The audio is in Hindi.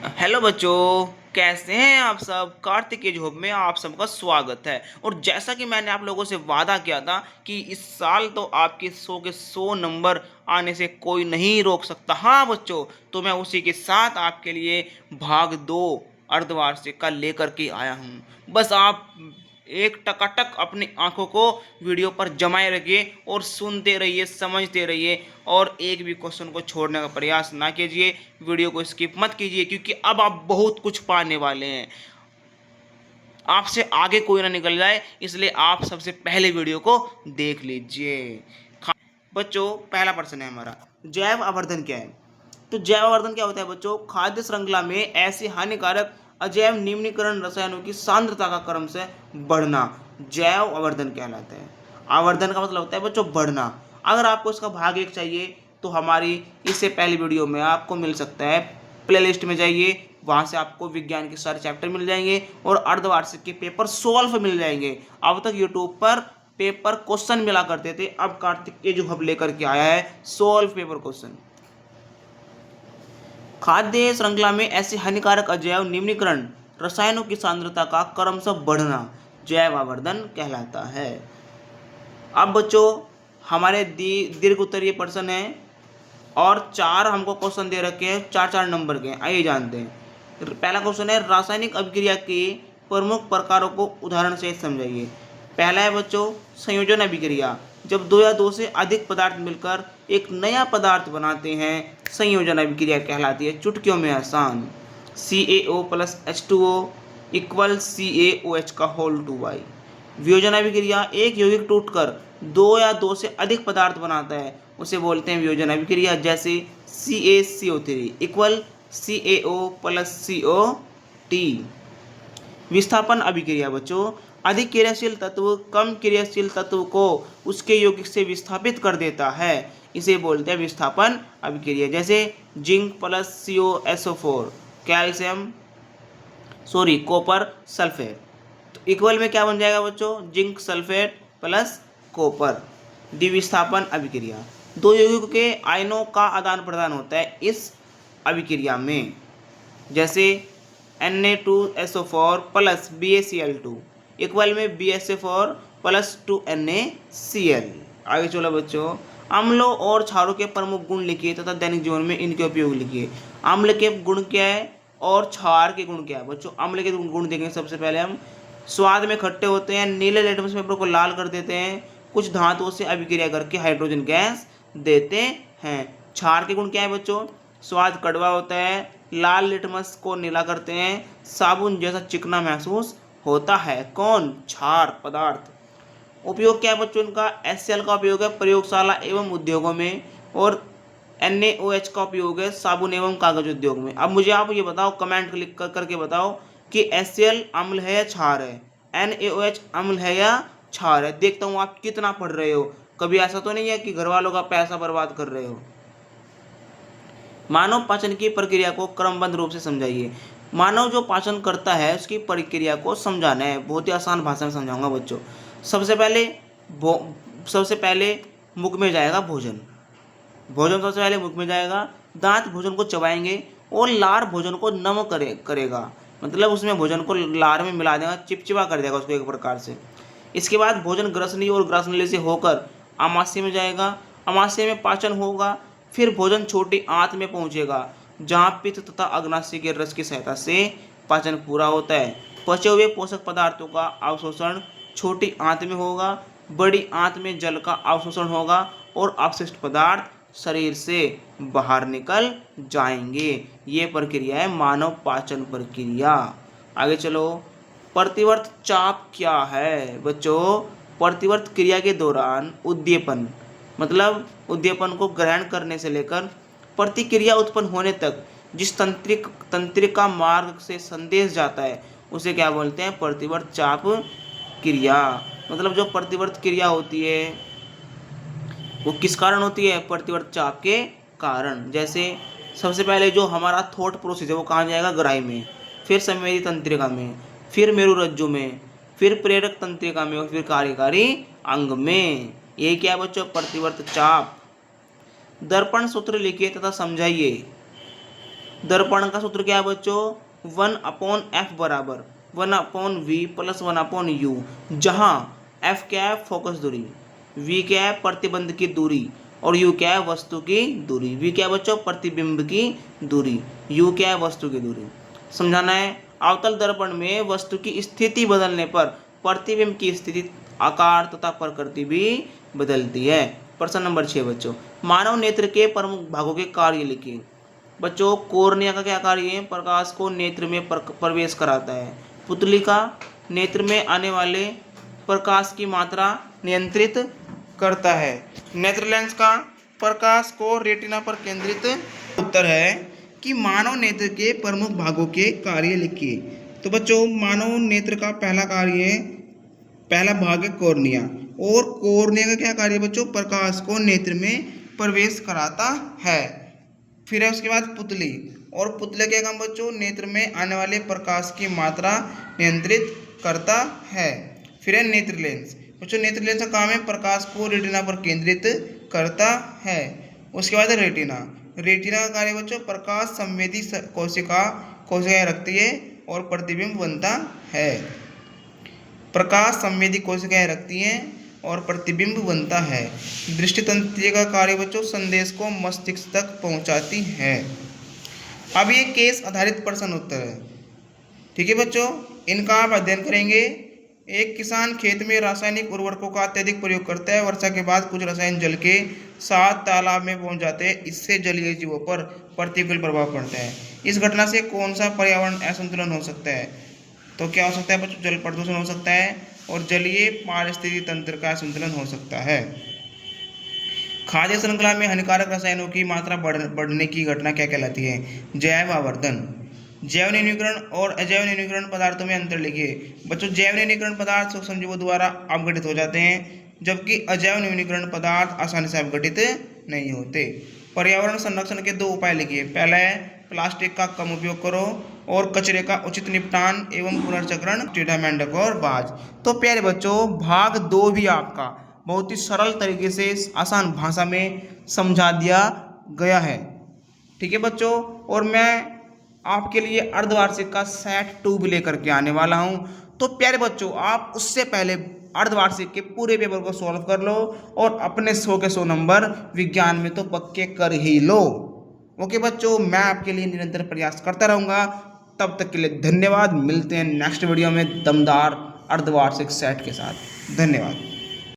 हेलो बच्चों, कैसे हैं आप सब। कार्तिक एज होप में आप सबका स्वागत है। और जैसा कि मैंने आप लोगों से वादा किया था कि इस साल तो आपके 100 के 100 नंबर आने से कोई नहीं रोक सकता। हाँ बच्चों, तो मैं उसी के साथ आपके लिए भाग 2 अर्धवार्षिक का लेकर के आया हूँ। बस आप एक टकाटक अपनी आंखों को वीडियो पर जमाए रखिए और सुनते रहिए, समझते रहिए, और एक भी क्वेश्चन को छोड़ने का प्रयास ना कीजिए। वीडियो को स्किप मत कीजिए, क्योंकि अब आप बहुत कुछ पाने वाले हैं। आपसे आगे कोई ना निकल जाए, इसलिए आप सबसे पहले वीडियो को देख लीजिए। बच्चों, पहला प्रश्न है हमारा, जैव आवर्धन क्या है। तो जैव आवर्धन क्या होता है बच्चों? खाद्य श्रृंखला में ऐसे हानिकारक अजैव निम्नीकरण रसायनों की सांद्रता का क्रम से बढ़ना जैव आवर्धन कहलाता है। आवर्धन का मतलब होता है बच्चों बढ़ना। अगर आपको इसका भाग 1 चाहिए तो हमारी इससे पहली वीडियो में आपको मिल सकता है। प्लेलिस्ट में जाइए, वहां से आपको विज्ञान के सारे चैप्टर मिल जाएंगे और अर्धवार्षिक के पेपर सॉल्व मिल जाएंगे। अब तक यूट्यूब पर पेपर क्वेश्चन मिला करते थे, अब कार्तिक एज हब लेकर के आया है सॉल्व पेपर क्वेश्चन। खाद्य श्रृंखला में ऐसे हानिकारक अजैव निम्नीकरण रसायनों की सांद्रता का क्रमशः बढ़ना जैव आवर्धन कहलाता है। अब बच्चों, हमारे दीर्घ उत्तरीय प्रश्न है और 4 हमको क्वेश्चन दे रखे हैं, 4-4 नंबर के। आइए जानते हैं। पहला क्वेश्चन है, रासायनिक अभिक्रिया के प्रमुख प्रकारों को उदाहरण से समझाइए। पहला है बच्चों, संयोजन अभिक्रिया। जब 2 या 2 से अधिक पदार्थ मिलकर एक नया पदार्थ बनाते हैं, संयोजन अभिक्रिया कहलाती है। चुटकियों में आसान, CaO plus H2O equal CaOH का होल 2y। वियोजन अभिक्रिया, एक यौगिक टूटकर 2 या 2 से अधिक पदार्थ बनाता है, उसे बोलते हैं वियोजन अभिक्रिया। जैसे CaCO3 equal CaO plus COT। विस्थापन अभिक्रिया बच्चों, अधिक क्रियाशील तत्व कम क्रियाशील तत्व को उसके यौगिक से विस्थापित कर देता है, इसे बोलते हैं विस्थापन अभिक्रिया। जैसे zinc plus COSO4 calcium copper sulphate. तो इक्वल में क्या बन जाएगा बच्चों? Zinc sulphate plus copper. द्विविस्थापन अभिक्रिया, 2 यौगिकों के आयनों का आदान प्रदान होता है इस अभिक्रिया में। जैसे Na2SO4 प्लस BaCl2 इक्वल में BaSO4 प्लस 2NaCl। आगे चलो बच्चों, अम्लों और क्षारों के प्रमुख गुण लिखिए तथा दैनिक जीवन में इनके उपयोग लिखिए। अम्ल के गुण क्या है और क्षार के गुण क्या है बच्चों? अम्ल के गुण देखेंगे सबसे पहले हम। स्वाद में खट्टे होते हैं, नीले लिटमस पेपर को लाल कर देते हैं, कुछ धातुओं से अभिक्रिया करके हाइड्रोजन गैस देते हैं। क्षार के गुण क्या है बच्चों? स्वाद कड़वा होता है, लाल लिटमस को नीला करते हैं, साबुन जैसा चिकना महसूस होता है। कौन? क्षार पदार्थ। उपयोग क्या है बच्चों इनका? HCl का उपयोग है प्रयोगशाला एवं उद्योगों में, और NaOH का उपयोग है साबुन एवं कागज उद्योग में। अब मुझे आप ये बताओ, कमेंट क्लिक करके बताओ कि HCl अम्ल है या क्षार है, NaOH अम्ल है या क्षार है। देखता हूँ आप कितना पढ़ रहे हो। कभी ऐसा तो नहीं है कि घर वालों का पैसा बर्बाद कर रहे हो। मानव पाचन की प्रक्रिया को क्रमबद्ध रूप से समझाइए। मानव जो पाचन करता है उसकी प्रक्रिया को समझाना है, बहुत ही आसान भाषा में समझाऊंगा बच्चों। सबसे पहले सबसे पहले मुख में जाएगा भोजन। भोजन सबसे पहले मुख में जाएगा, दांत भोजन को चबाएंगे और लार भोजन को नम करेगा। मतलब उसमें भोजन को लार में मिला देगा, चिपचिपा कर देगा उसको एक प्रकार से। इसके बाद भोजन ग्रसनी और ग्रसनली से होकर आमाशय में जाएगा, आमाशय में पाचन होगा, फिर भोजन छोटी आंत में पहुंचेगा, जहां पित्त तथा अग्नाशय के रस की सहायता से पाचन पूरा होता है। पचे हुए पोषक पदार्थों का अवशोषण छोटी आंत में होगा, बड़ी आंत में जल का अवशोषण होगा और अपशिष्ट पदार्थ शरीर से बाहर निकल जाएंगे। ये प्रक्रिया है मानव पाचन प्रक्रिया। आगे चलो, प्रतिवर्त चाप क्या है बच्चों? प्रतिवर्त क्रिया के दौरान उद्दीपन, मतलब उद्दीपन को ग्रहण करने से लेकर प्रतिक्रिया उत्पन्न होने तक जिस तंत्रिका मार्ग से संदेश जाता है उसे क्या बोलते हैं? प्रतिवर्त चाप क्रिया। मतलब जो प्रतिवर्त क्रिया होती है वो किस कारण होती है? प्रतिवर्त चाप के कारण। जैसे सबसे पहले जो हमारा थॉट प्रोसेस है वो कहाँ जाएगा? ग्राही में, फिर संवेदी तंत्रिका में, फिर मेरुरज्जु में, फिर प्रेरक तंत्रिका में और फिर कार्यकारी अंग में। ये क्या है बच्चों? प्रतिवर्त चाप। दर्पण सूत्र लिखिए तथा समझाइए। दर्पण का सूत्र क्या है बच्चों, 1/f बराबर 1/v प्लस 1/u, जहाँ f क्या है फोकस दूरी, v क्या है प्रतिबंध की दूरी, और u क्या है वस्तु की दूरी। v क्या है बच्चों प्रतिबिंब की दूरी, u क्या है वस्तु की दूरी। समझाना है, अवतल दर्पण में वस्तु की स्थिति बदलने पर प्रतिबिंब की स्थिति, आकार तथा प्रकृति भी बदलती है। प्रश्न नंबर 6 बच्चों, मानव नेत्र के प्रमुख भागों के कार्य लिखिए। बच्चों कॉर्निया का क्या कार्य है, प्रकाश को नेत्र में प्रवेश कराता है। पुतली का नेत्र में आने वाले प्रकाश की मात्रा नियंत्रित करता है। नेत्र लेंस का प्रकाश को रेटिना पर केंद्रित। उत्तर है कि मानव नेत्र के प्रमुख भागों के कार्य लिखिए। तो बच्चों मानव नेत्र का पहला कार्य है, पहला भाग है कॉर्निया, और कॉर्निया का क्या कार्य है बच्चों, प्रकाश को नेत्र में प्रवेश कराता है। फिर है उसके बाद पुतली, और पुतले क्या काम बच्चों, नेत्र में आने वाले प्रकाश की मात्रा नियंत्रित करता है। फिर है नेत्र लेंस, बच्चों नेत्र लेंस का काम है प्रकाश को रेटिना पर केंद्रित करता है। उसके बाद है रेटिना, रेटिना का कार्य बच्चों प्रकाश संवेदी कोशिकाएं रखती है और प्रतिबिंब बनता है। प्रकाश संवेदी कोशिकाएं रखती हैं और प्रतिबिंब बनता है। दृष्टि तंत्रिका का कार्य बच्चों संदेश को मस्तिष्क तक पहुंचाती है। अब ये केस आधारित प्रश्न उत्तर है, ठीक है बच्चों, इनका आप अध्ययन करेंगे। एक किसान खेत में रासायनिक उर्वरकों का अत्यधिक प्रयोग करता है। वर्षा के बाद कुछ रसायन जल के साथ तालाब में पहुंच जाते हैं, इससे जलीय जीवों पर प्रतिकूल प्रभाव पड़ता है। इस घटना से कौन सा पर्यावरण असंतुलन हो सकता है, तो क्या हो सकता है बच्चों, जल प्रदूषण हो सकता है और जलीय पारिस्थितिकी तंत्र का असंतुलन हो सकता है। खाद्य श्रृंखला में हानिकारक रसायनों की मात्रा बढ़ने की घटना क्या कहलाती है, जैव आवर्धन। जैव न्यूनीकरण और अजैव न्यूनीकरण पदार्थों में अंतर लिखिए। बच्चों जैव न्यूनीकरण पदार्थ सूक्ष्म जीवों द्वारा अपघटित हो जाते हैं, जबकि अजैव न्यूनीकरण पदार्थ आसानी से अपघटित नहीं होते। पर्यावरण संरक्षण के 2 उपाय लिखिए। पहला है प्लास्टिक का कम उपयोग करो और कचरे का उचित निपटान एवं पुनर्चक्रण, टेढ़ा मेंढक और बाज। तो प्यारे बच्चों भाग 2 भी आपका बहुत ही सरल तरीके से आसान भाषा में समझा दिया गया है, ठीक है बच्चों। और मैं आपके लिए अर्धवार्षिक का सेट 2 भी लेकर के आने वाला हूं। तो प्यारे बच्चों आप उससे पहले अर्धवार्षिक के पूरे पेपर को सॉल्व कर लो और अपने 100 के 100 नंबर विज्ञान में तो पक्के कर ही लो। ओके बच्चों, मैं आपके लिए निरंतर प्रयास करता रहूंगा। तब तक के लिए धन्यवाद। मिलते हैं नेक्स्ट वीडियो में दमदार अर्धवार्षिक सेट के साथ। धन्यवाद।